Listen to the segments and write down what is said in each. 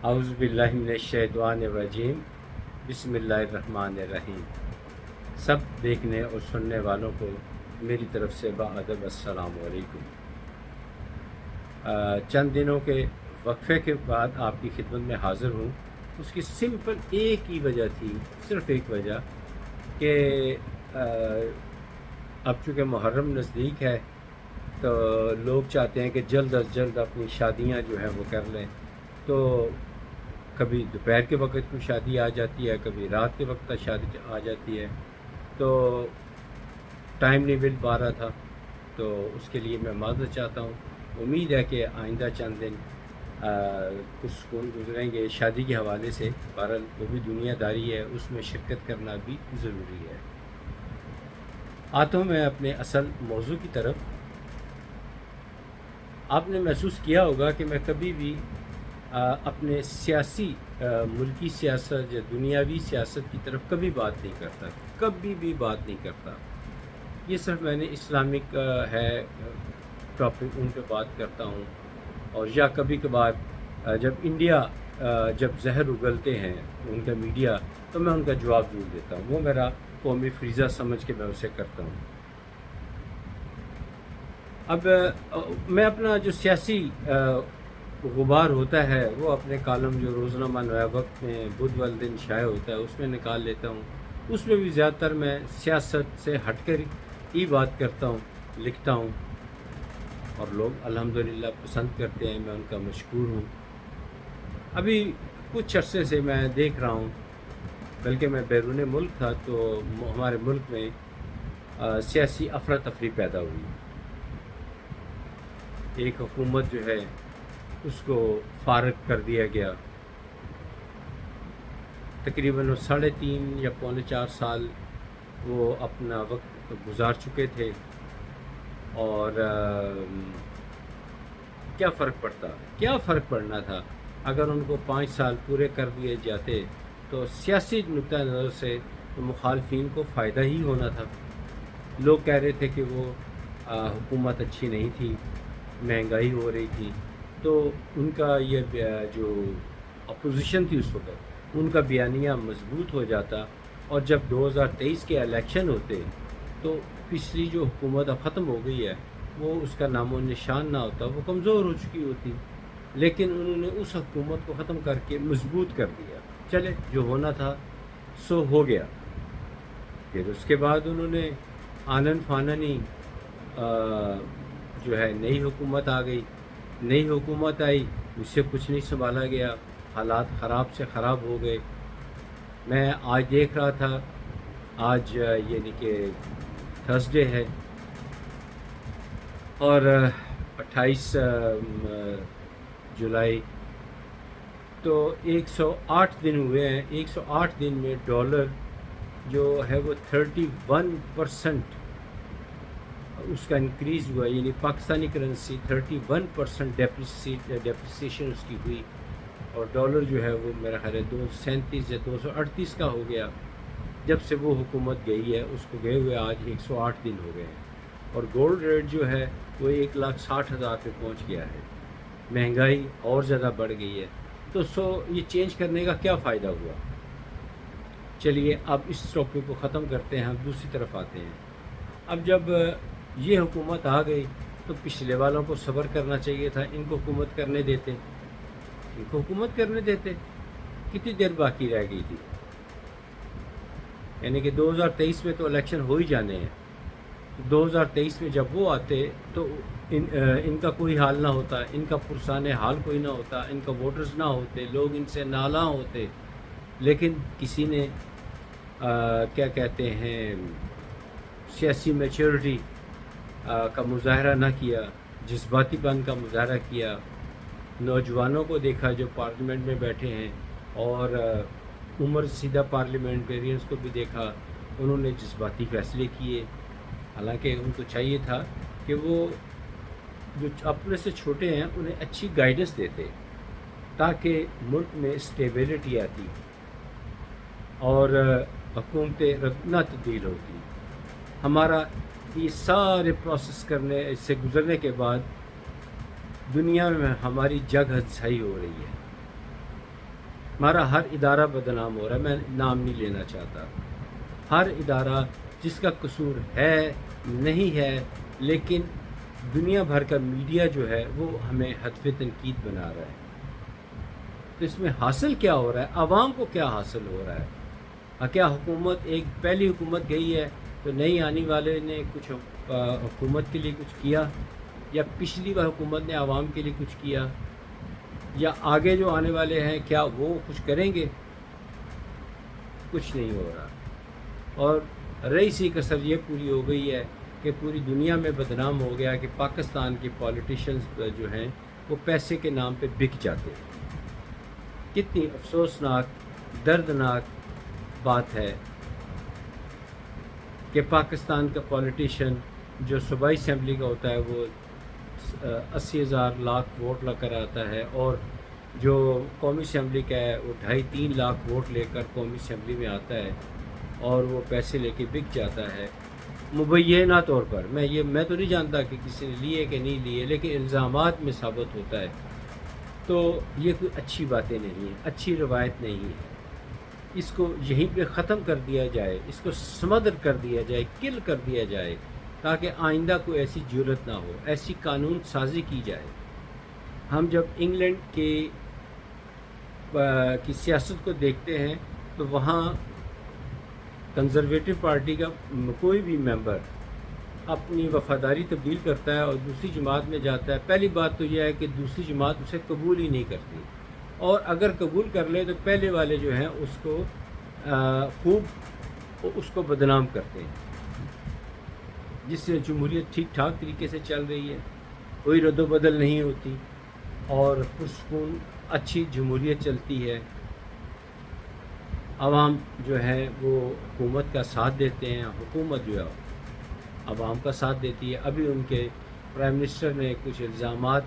اعوذ باللہ من الشیطان الرجیم، بسم اللہ الرحمن الرحیم۔ سب دیکھنے اور سننے والوں کو میری طرف سے باادب السلام علیکم۔ چند دنوں کے وقفے کے بعد آپ کی خدمت میں حاضر ہوں۔ اس کی سمپل ایک ہی وجہ تھی، صرف ایک وجہ کہ اب چونکہ محرم نزدیک ہے تو لوگ چاہتے ہیں کہ جلد از جلد اپنی شادیاں جو ہیں وہ کر لیں۔ تو کبھی دوپہر کے وقت کوئی شادی آ جاتی ہے، کبھی رات کے وقت شادی آ جاتی ہے، تو ٹائم نہیں مل پا رہا تھا، تو اس کے لیے میں معذرت چاہتا ہوں۔ امید ہے کہ آئندہ چند دن کچھ سکون گزریں گے شادی کے حوالے سے۔ بہرحال وہ بھی دنیا داری ہے، اس میں شرکت کرنا بھی ضروری ہے۔ آتا ہوں میں اپنے اصل موضوع کی طرف۔ آپ نے محسوس کیا ہوگا کہ میں کبھی بھی اپنے سیاسی ملکی سیاست یا دنیاوی سیاست کی طرف کبھی بات نہیں کرتا، کبھی بھی بات نہیں کرتا۔ یہ صرف میں نے اسلامک ہے ٹاپک، ان پہ بات کرتا ہوں، اور یا کبھی کبھار جب انڈیا جب زہر اگلتے ہیں ان کا میڈیا، تو میں ان کا جواب ضرور دیتا ہوں۔ وہ میرا قومی فریضہ سمجھ کے میں اسے کرتا ہوں۔ اب میں اپنا جو سیاسی غبار ہوتا ہے وہ اپنے کالم جو روزنامہ نیا وقت میں بدھ والدین شائع ہوتا ہے اس میں نکال لیتا ہوں۔ اس میں بھی زیادہ تر میں سیاست سے ہٹ کر ہی بات کرتا ہوں، لکھتا ہوں، اور لوگ الحمدللہ پسند کرتے ہیں، میں ان کا مشکور ہوں۔ ابھی کچھ عرصے سے میں دیکھ رہا ہوں، بلکہ میں بیرون ملک تھا تو ہمارے ملک میں سیاسی افراتفری پیدا ہوئی۔ ایک حکومت جو ہے اس کو فارغ کر دیا گیا۔ تقریباً 3.5 یا 4.25 سال وہ اپنا وقت گزار چکے تھے، اور کیا فرق پڑنا تھا اگر ان کو 5 سال پورے کر دیے جاتے، تو سیاسی نقطہ نظر سے مخالفین کو فائدہ ہی ہونا تھا۔ لوگ کہہ رہے تھے کہ وہ حکومت اچھی نہیں تھی، مہنگائی ہو رہی تھی، تو ان کا یہ جو اپوزیشن تھی اس وقت، ان کا بیانیہ مضبوط ہو جاتا، اور جب 2023 کے الیکشن ہوتے تو پچھلی جو حکومت اب ختم ہو گئی ہے وہ اس کا نام و نشان نہ ہوتا، وہ کمزور ہو چکی ہوتی، لیکن انہوں نے اس حکومت کو ختم کر کے مضبوط کر دیا۔ چلے، جو ہونا تھا سو ہو گیا۔ پھر اس کے بعد انہوں نے آنن فاننی جو ہے نئی حکومت آ گئی، نئی حکومت آئی، اس سے کچھ نہیں سنبھالا گیا، حالات خراب سے خراب ہو گئے۔ میں آج دیکھ رہا تھا، آج یعنی کہ تھرسڈے ہے، اور 28 جولائی، تو 108 دن ہوئے ہیں۔ 108 دن میں ڈالر جو ہے وہ 31% اس کا انکریز ہوا، یعنی پاکستانی کرنسی 31% ڈیپریسیشن اس کی ہوئی، اور ڈالر جو ہے وہ میرا خیال ہے 237 یا 238 کا ہو گیا جب سے وہ حکومت گئی ہے۔ اس کو گئے ہوئے آج 108 دن ہو گئے ہیں، اور گولڈ ریٹ جو ہے وہ 1,60,000 پہ پہنچ گیا ہے۔ مہنگائی اور زیادہ بڑھ گئی ہے، تو یہ چینج کرنے کا کیا فائدہ ہوا؟ چلیے اب اس ٹاپک کو ختم کرتے ہیں، ہم دوسری طرف آتے ہیں۔ اب جب یہ حکومت آ گئی تو پچھلے والوں کو صبر کرنا چاہیے تھا، ان کو حکومت کرنے دیتے۔ کتنی دیر باقی رہ گئی تھی؟ یعنی کہ 2023 میں تو الیکشن ہو ہی جانے ہیں۔ 2023 میں جب وہ آتے تو ان کا کوئی حال نہ ہوتا، ان کا پرسان حال کوئی نہ ہوتا، ان کا ووٹرز نہ ہوتے، لوگ ان سے نالاں ہوتے، لیکن کسی نے کیا کہتے ہیں سیاسی میچورٹی کا مظاہرہ نہ کیا، جذباتی پن کا مظاہرہ کیا۔ نوجوانوں کو دیکھا جو پارلیمنٹ میں بیٹھے ہیں، اور عمر سیدھا پارلیمنٹیرینز کو بھی دیکھا، انہوں نے جذباتی فیصلے کیے، حالانکہ ان کو چاہیے تھا کہ وہ جو اپنے سے چھوٹے ہیں انہیں اچھی گائیڈنس دیتے، تاکہ ملک میں اسٹیبلٹی آتی اور حکومتیں نہ تبدیل ہوتی۔ ہمارا یہ سارے پروسیس سے گزرنے کے بعد دنیا میں ہماری جگ ہنسائی ہو رہی ہے۔ ہمارا ہر ادارہ بدنام ہو رہا ہے. میں نام نہیں لینا چاہتا. ہر ادارہ جس کا قصور ہے نہیں ہے، لیکن دنیا بھر کا میڈیا جو ہے وہ ہمیں ہدف تنقید بنا رہا ہے. تو اس میں حاصل کیا ہو رہا ہے؟ عوام کو کیا حاصل ہو رہا ہے؟ کیا حکومت ایک پہلی حکومت گئی ہے تو نئی آنے والے نے کچھ حکومت کے لیے کچھ کیا، یا پچھلی بار حکومت نے عوام کے لیے کچھ کیا، یا آگے جو آنے والے ہیں کیا وہ کچھ کریں گے؟ کچھ نہیں ہو رہا. اور رہی سی کسر یہ پوری ہو گئی ہے کہ پوری دنیا میں بدنام ہو گیا کہ پاکستان کے پولیٹیشنز جو ہیں وہ پیسے کے نام پہ بک جاتے ہیں. کتنی افسوسناک دردناک بات ہے کہ پاکستان کا پولیٹیشین جو صوبائی اسمبلی کا ہوتا ہے وہ 80,000 لاکھ ووٹ لا کر آتا ہے، اور جو قومی اسمبلی کا ہے وہ 2.5-3 لاکھ ووٹ لے کر قومی اسمبلی میں آتا ہے، اور وہ پیسے لے کے بک جاتا ہے مبینہ طور پر. میں تو نہیں جانتا کہ کسی نے لیے کہ نہیں لیے، لیکن الزامات میں ثابت ہوتا ہے. تو یہ کوئی اچھی باتیں نہیں ہیں، اچھی روایت نہیں ہے. اس کو یہیں پہ ختم کر دیا جائے، اس کو سمدر کر دیا جائے، کل کر دیا جائے، تاکہ آئندہ کوئی ایسی جرت نہ ہو، ایسی قانون سازی کی جائے. ہم جب انگلینڈ کی سیاست کو دیکھتے ہیں تو وہاں کنزرویٹو پارٹی کا کوئی بھی ممبر اپنی وفاداری تبدیل کرتا ہے اور دوسری جماعت میں جاتا ہے، پہلی بات تو یہ ہے کہ دوسری جماعت اسے قبول ہی نہیں کرتی، اور اگر قبول کر لے تو پہلے والے جو ہیں اس کو خوب اس کو بدنام کرتے ہیں. جس سے جمہوریت ٹھیک ٹھاک طریقے سے چل رہی ہے، کوئی رد و بدل نہیں ہوتی، اور پرسکون اچھی جمہوریت چلتی ہے. عوام جو ہے وہ حکومت کا ساتھ دیتے ہیں، حکومت جو ہے عوام کا ساتھ دیتی ہے. ابھی ان کے پرائم منسٹر نے کچھ الزامات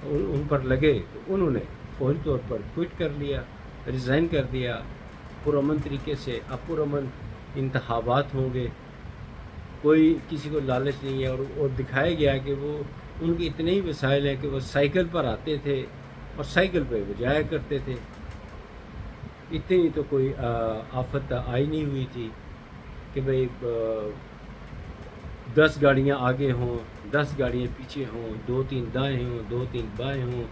ان پر لگے تو انہوں نے فوری طور پر کوئٹ کر لیا، ریزائن کر دیا پرامن طریقے سے. اب پرامن انتخابات ہوں گے، کوئی کسی کو لالچ نہیں ہے. اور دکھایا گیا کہ وہ ان کے اتنے ہی وسائل ہیں کہ وہ سائیکل پر آتے تھے اور سائیکل پہ وہ جایا کرتے تھے. اتنی تو کوئی آفت آئی نہیں ہوئی تھی کہ بھئی 10 گاڑیاں آگے ہوں، 10 گاڑیاں پیچھے ہوں، 2-3 دائیں ہوں، 2-3 بائیں ہوں،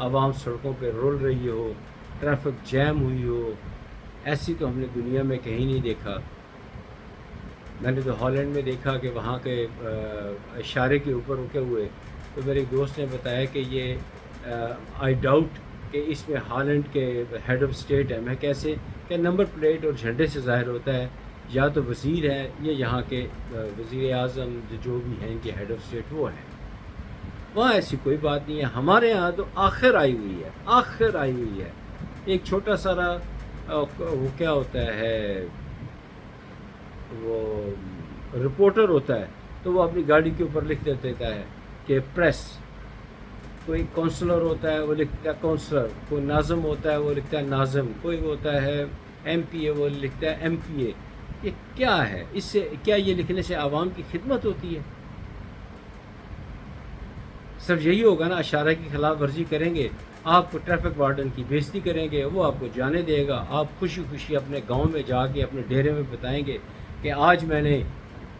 عوام سڑکوں پہ رول رہی ہو، ٹریفک جیم ہوئی ہو. ایسی تو ہم نے دنیا میں کہیں نہیں دیکھا. میں نے تو ہالینڈ میں دیکھا کہ وہاں کے اشارے کے اوپر رکے ہوئے، تو میرے ایک دوست نے بتایا کہ یہ آئی ڈاؤٹ کہ اس میں ہالینڈ کے ہیڈ آف اسٹیٹ ہے. میں کیسے کہ نمبر پلیٹ اور جھنڈے سے ظاہر ہوتا ہے یا تو وزیر ہے یا یہاں کے وزیر اعظم جو بھی ہیں ان کے ہیڈ آف اسٹیٹ وہ ہیں. وہاں ایسی کوئی بات نہیں ہے. ہمارے ہاں تو آخر آئی ہوئی ہے، آخر آئی ہوئی ہے. ایک چھوٹا سارا وہ کیا ہوتا ہے، وہ رپورٹر ہوتا ہے تو وہ اپنی گاڑی کے اوپر لکھ دیتا ہے کہ پریس. کوئی کونسلر ہوتا ہے وہ لکھتا ہے کونسلر، کوئی ناظم ہوتا ہے وہ لکھتا ہے ناظم، کوئی ہوتا ہے ایم پی اے وہ لکھتا ہے ایم پی اے. یہ کیا ہے؟ اس سے کیا یہ لکھنے سے عوام کی خدمت ہوتی ہے؟ صرف یہی ہوگا نا، اشارہ کی خلاف ورزی کریں گے، آپ کو ٹریفک وارڈن کی بے عزتی کریں گے، وہ آپ کو جانے دے گا. آپ خوشی خوشی اپنے گاؤں میں جا کے اپنے ڈیرے میں بتائیں گے کہ آج میں نے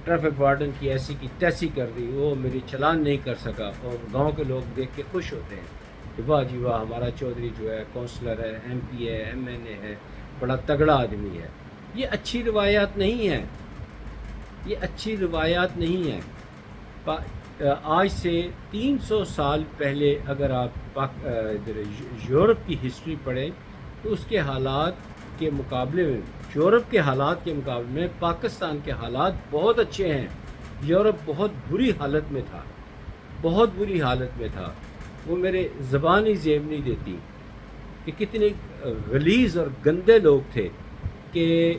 ٹریفک وارڈن کی ایسی کی تیسی کر دی، وہ میری چلان نہیں کر سکا. اور گاؤں کے لوگ دیکھ کے خوش ہوتے ہیں کہ واہ جی واہ، ہمارا چودھری جو ہے کونسلر ہے، ایم پی ہے، ایم این اے ہے، بڑا تگڑا آدمی ہے. یہ اچھی روایات نہیں ہیں، یہ اچھی روایات نہیں ہیں. آج سے 300 سال پہلے اگر آپ یورپ کی ہسٹری پڑھیں تو اس کے حالات کے مقابلے میں، یورپ کے حالات کے مقابلے میں پاکستان کے حالات بہت اچھے ہیں. یورپ بہت بری حالت میں تھا، بہت بری حالت میں تھا. وہ میرے زبان ہی زیب نہیں دیتی کہ کتنے غلیظ اور گندے لوگ تھے. کہ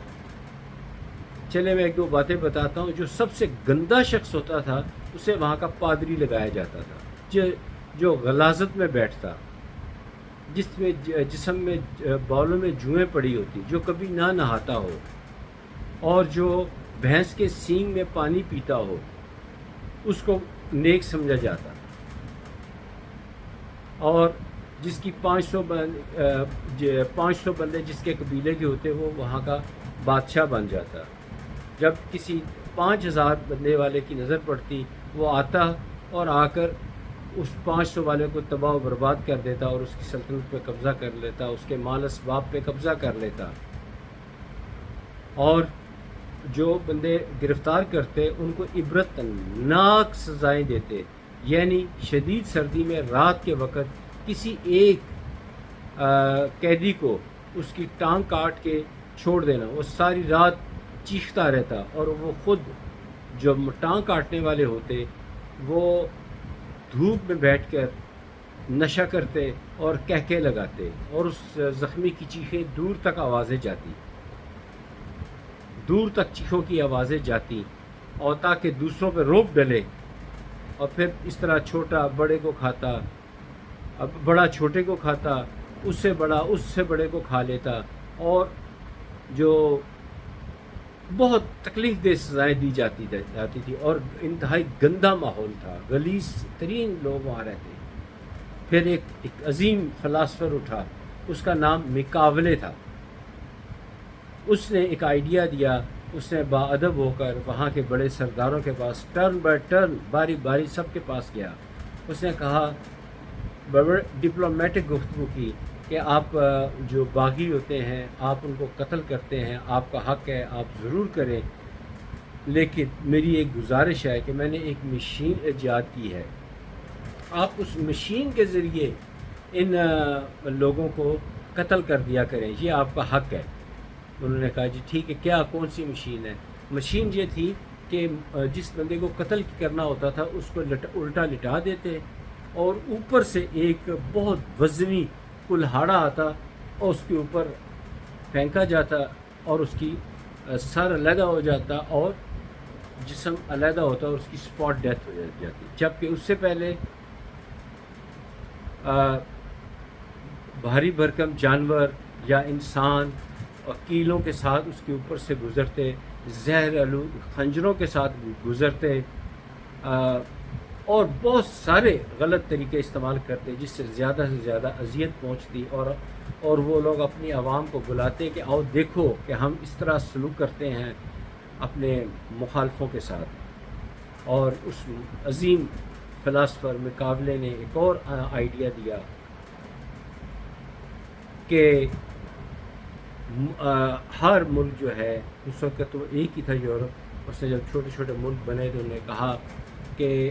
چلے میں ایک دو باتیں بتاتا ہوں. جو سب سے گندا شخص ہوتا تھا اسے وہاں کا پادری لگایا جاتا تھا، جو غلاظت میں بیٹھتا، جسم میں بالوں میں جوئیں پڑی ہوتی، جو کبھی نہ نہاتا ہو، اور جو بھینس کے سینگ میں پانی پیتا ہو، اس کو نیک سمجھا جاتا. اور جس کی 500 بندے جس کے قبیلے کے ہوتے وہ وہاں کا بادشاہ بن جاتا. جب کسی 5000 بندے والے کی نظر پڑتی وہ آتا اور آ کر اس 500 والے کو تباہ و برباد کر دیتا اور اس کی سلطنت پہ قبضہ کر لیتا، اس کے مال اسباب پہ قبضہ کر لیتا، اور جو بندے گرفتار کرتے ان کو عبرت ناک سزائیں دیتے. یعنی شدید سردی میں رات کے وقت کسی ایک قیدی کو اس کی ٹانگ کاٹ کے چھوڑ دینا، وہ ساری رات چیختا رہتا، اور وہ خود جو ٹانگ کاٹنے والے ہوتے وہ دھوپ میں بیٹھ کر نشہ کرتے اور کہکے لگاتے، اور اس زخمی کی چیخیں دور تک آوازیں جاتی، دور تک چیخوں کی آوازیں جاتی، اور تاکہ دوسروں پہ روب ڈلے. اور پھر اس طرح چھوٹا بڑے کو کھاتا، اب بڑا چھوٹے کو کھاتا، اس سے بڑا اس سے بڑے کو کھا لیتا، اور جو بہت تکلیف دہ سزائیں دی جاتی تھی، اور انتہائی گندا ماحول تھا، غلیظ ترین لوگ وہاں رہتے. پھر ایک عظیم فلاسفر اٹھا، اس کا نام مکاولے تھا. اس نے ایک آئیڈیا دیا، اس نے باادب ہو کر وہاں کے بڑے سرداروں کے پاس ٹرن بائی ٹرن باری باری سب کے پاس گیا. اس نے کہا، بڑے ڈپلومیٹک گفتگو کی کہ آپ جو باغی ہوتے ہیں آپ ان کو قتل کرتے ہیں، آپ کا حق ہے، آپ ضرور کریں، لیکن میری ایک گزارش ہے کہ میں نے ایک مشین ایجاد کی ہے، آپ اس مشین کے ذریعے ان لوگوں کو قتل کر دیا کریں، یہ آپ کا حق ہے. انہوں نے کہا جی ٹھیک ہے، کیا کون سی مشین ہے؟ مشین یہ تھی کہ جس بندے کو قتل کرنا ہوتا تھا اس کو الٹا لٹا دیتے، اور اوپر سے ایک بہت وزنی کلہاڑا آتا اور اس کے اوپر پھینکا جاتا، اور اس کی سر علیحدہ ہو جاتا اور جسم علیحدہ ہوتا، اور اس کی سپاٹ ڈیتھ ہو جاتی. جبکہ اس سے پہلے بھاری بھرکم جانور یا انسان اور کیلوں کے ساتھ اس کے اوپر سے گزرتے، زہر آلود خنجروں کے ساتھ گزرتے، اور بہت سارے غلط طریقے استعمال کرتے جس سے زیادہ اذیت پہنچتی، اور وہ لوگ اپنی عوام کو بلاتے کہ آؤ دیکھو کہ ہم اس طرح سلوک کرتے ہیں اپنے مخالفوں کے ساتھ. اور اس عظیم فلاسفر مکاولے نے ایک اور آئیڈیا دیا کہ ہر ملک جو ہے، اس وقت تو ایک ہی تھا یورپ، اس نے جب چھوٹے چھوٹے ملک بنے تو انہوں نے کہا کہ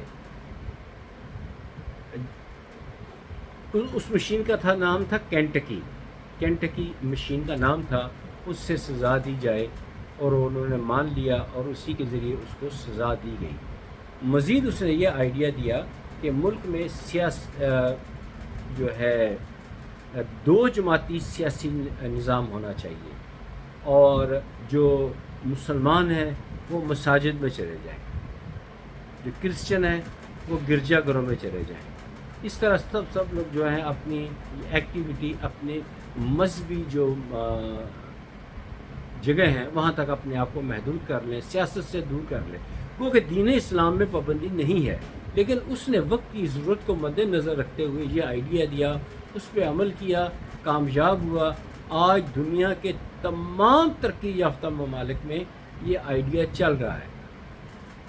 اس مشین کا نام تھا کینٹکی مشین کا نام تھا، اس سے سزا دی جائے، اور انہوں نے مان لیا اور اسی کے ذریعے اس کو سزا دی گئی. مزید اس نے یہ آئیڈیا دیا کہ ملک میں جو ہے 2 جماعتی سیاسی نظام ہونا چاہیے، اور جو مسلمان ہیں وہ مساجد میں چلے جائیں، جو کرسچن ہیں وہ گرجا گھروں میں چلے جائیں. اس طرح سب لوگ جو ہیں اپنی ایکٹیویٹی اپنے مذہبی جو جگہ ہیں وہاں تک اپنے آپ کو محدود کر لیں، سیاست سے دور کر لیں. کیونکہ دین اسلام میں پابندی نہیں ہے، لیکن اس نے وقت کی ضرورت کو مد نظر رکھتے ہوئے یہ آئیڈیا دیا، اس پہ عمل کیا، کامیاب ہوا. آج دنیا کے تمام ترقی یافتہ ممالک میں یہ آئیڈیا چل رہا ہے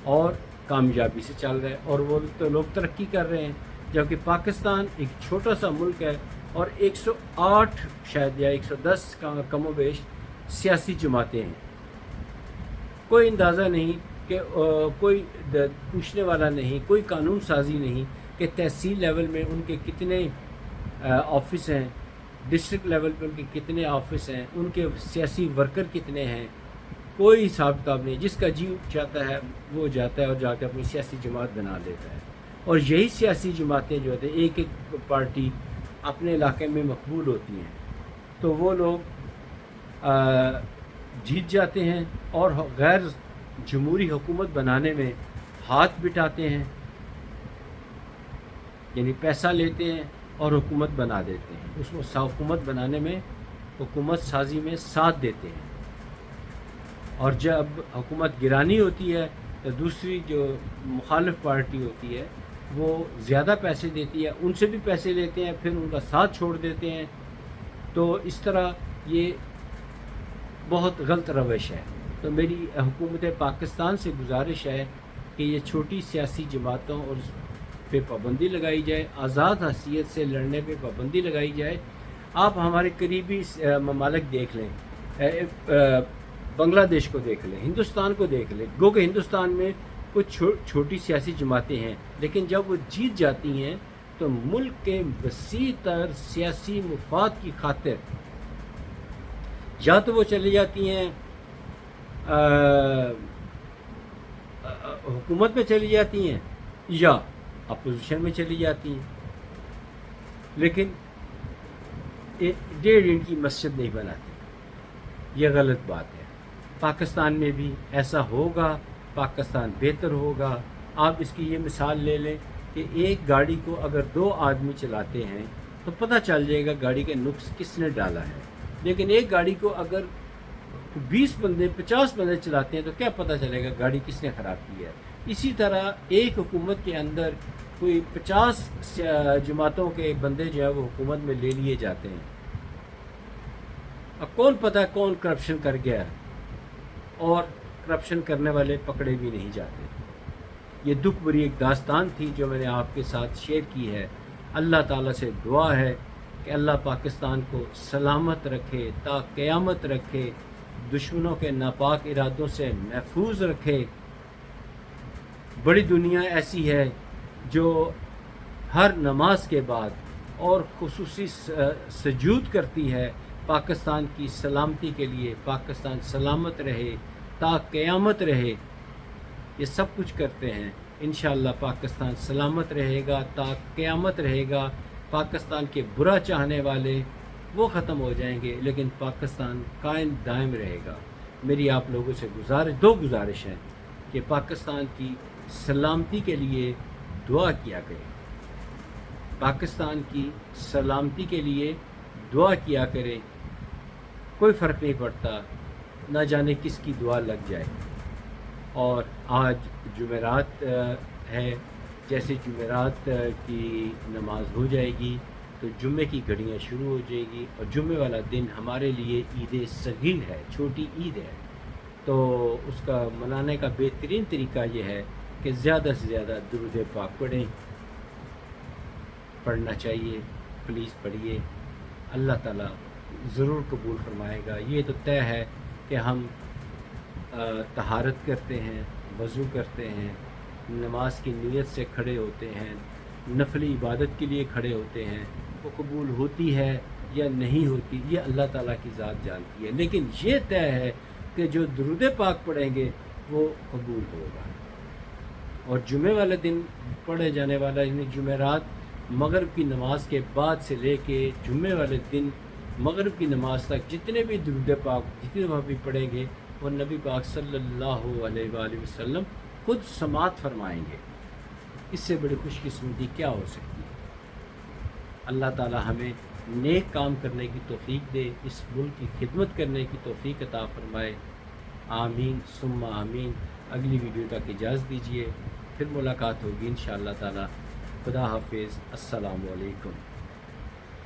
اور کامیابی سے چل رہا ہے، اور وہ تو لوگ ترقی کر رہے ہیں. جبکہ پاکستان ایک چھوٹا سا ملک ہے اور 108 شاید یا 110 کا کم و بیش سیاسی جماعتیں ہیں. کوئی اندازہ نہیں کہ کوئی پوچھنے والا نہیں، کوئی قانون سازی نہیں کہ تحصیل لیول میں ان کے کتنے آفس ہیں، ڈسٹرکٹ لیول پہ ان کے کتنے آفس ہیں، ان کے سیاسی ورکر کتنے ہیں. کوئی حساب کتاب نہیں، جس کا جی چاہتا ہے وہ جاتا ہے اور جا کے اپنی سیاسی جماعت بنا لیتا ہے. اور یہی سیاسی جماعتیں جو ہوتے ہیں، ایک پارٹی اپنے علاقے میں مقبول ہوتی ہیں تو وہ لوگ جیت جاتے ہیں اور غیر جمہوری حکومت بنانے میں ہاتھ بٹاتے ہیں، یعنی پیسہ لیتے ہیں اور حکومت بنا دیتے ہیں، اس کو حکومت بنانے میں، حکومت سازی میں ساتھ دیتے ہیں. اور جب حکومت گرانی ہوتی ہے تو دوسری جو مخالف پارٹی ہوتی ہے وہ زیادہ پیسے دیتی ہے، ان سے بھی پیسے لیتے ہیں، پھر ان کا ساتھ چھوڑ دیتے ہیں. تو اس طرح یہ بہت غلط روش ہے. تو میری حکومت پاکستان سے گزارش ہے کہ یہ چھوٹی سیاسی جماعتوں اور اس پہ پابندی لگائی جائے، آزاد حیثیت سے لڑنے پہ پابندی لگائی جائے. آپ ہمارے قریبی ممالک دیکھ لیں، بنگلہ دیش کو دیکھ لیں، ہندوستان کو دیکھ لیں. گو کہ ہندوستان میں کچھ چھوٹی سیاسی جماعتیں ہیں، لیکن جب وہ جیت جاتی ہیں تو ملک کے وسیع تر سیاسی مفاد کی خاطر یا تو وہ چلی جاتی ہیں حکومت میں چلی جاتی ہیں یا اپوزیشن میں چلی جاتی ہیں، لیکن ڈیڑھ انچ کی مسجد نہیں بناتی. یہ غلط بات ہے. پاکستان میں بھی ایسا ہوگا، پاکستان بہتر ہوگا. آپ اس کی یہ مثال لے لیں کہ ایک گاڑی کو اگر 2 آدمی چلاتے ہیں تو پتہ چل جائے گا گاڑی کے نقص کس نے ڈالا ہے، لیکن ایک گاڑی کو اگر 20 بندے 50 بندے چلاتے ہیں تو کیا پتہ چلے گا گاڑی کس نے خراب کی ہے. اسی طرح ایک حکومت کے اندر کوئی 50 جماعتوں کے بندے جو ہے وہ حکومت میں لے لیے جاتے ہیں. اب کون پتہ ہے کون کرپشن کر گیا ہے، اور کرپشن کرنے والے پکڑے بھی نہیں جاتے. یہ دکھ بھری ایک داستان تھی جو میں نے آپ کے ساتھ شیئر کی ہے. اللہ تعالیٰ سے دعا ہے کہ اللہ پاکستان کو سلامت رکھے، تا قیامت رکھے، دشمنوں کے ناپاک ارادوں سے محفوظ رکھے. بڑی دنیا ایسی ہے جو ہر نماز کے بعد اور خصوصی سجود کرتی ہے پاکستان کی سلامتی کے لیے. پاکستان سلامت رہے، تا قیامت رہے. یہ سب کچھ کرتے ہیں. انشاءاللہ پاکستان سلامت رہے گا، تا قیامت رہے گا. پاکستان کے برا چاہنے والے وہ ختم ہو جائیں گے، لیکن پاکستان قائم دائم رہے گا. میری آپ لوگوں سے دو گزارش ہیں کہ پاکستان کی سلامتی کے لیے دعا کیا کریں. پاکستان کی سلامتی کے لیے دعا کیا کریں. کوئی فرق نہیں پڑتا، نہ جانے کس کی دعا لگ جائے. اور آج جمعرات ہے، جیسے جمعرات کی نماز ہو جائے گی تو جمعے کی گھڑیاں شروع ہو جائے گی، اور جمعے والا دن ہمارے لیے عید صغیر ہے، چھوٹی عید ہے. تو اس کا منانے کا بہترین طریقہ یہ ہے کہ زیادہ سے زیادہ درود پاک پڑھیں. پڑھنا چاہیے، پلیز پڑھیے. اللہ تعالیٰ ضرور قبول فرمائے گا. یہ تو طے ہے کہ ہم طہارت کرتے ہیں، وضو کرتے ہیں، نماز کی نیت سے کھڑے ہوتے ہیں، نفلی عبادت کے لیے کھڑے ہوتے ہیں. وہ قبول ہوتی ہے یا نہیں ہوتی یہ اللہ تعالیٰ کی ذات جانتی ہے، لیکن یہ طے ہے کہ جو درود پاک پڑھیں گے وہ قبول ہوگا. اور جمعے والے دن پڑھے جانے والا یعنی جمعرات مغرب کی نماز کے بعد سے لے کے جمعے والے دن مغرب کی نماز تک جتنے بھی درود پاک جتنے وہاں بھی پڑھیں گے وہ نبی پاک صلی اللہ علیہ وآلہ وسلم خود سماعت فرمائیں گے. اس سے بڑی خوش قسمتی کیا ہو سکتی ہے. اللہ تعالی ہمیں نیک کام کرنے کی توفیق دے، اس ملک کی خدمت کرنے کی توفیق عطا فرمائے. آمین ثم آمین. اگلی ویڈیو تک اجازت دیجیے، پھر ملاقات ہوگی انشاءاللہ تعالی. خدا حافظ. السلام علیکم.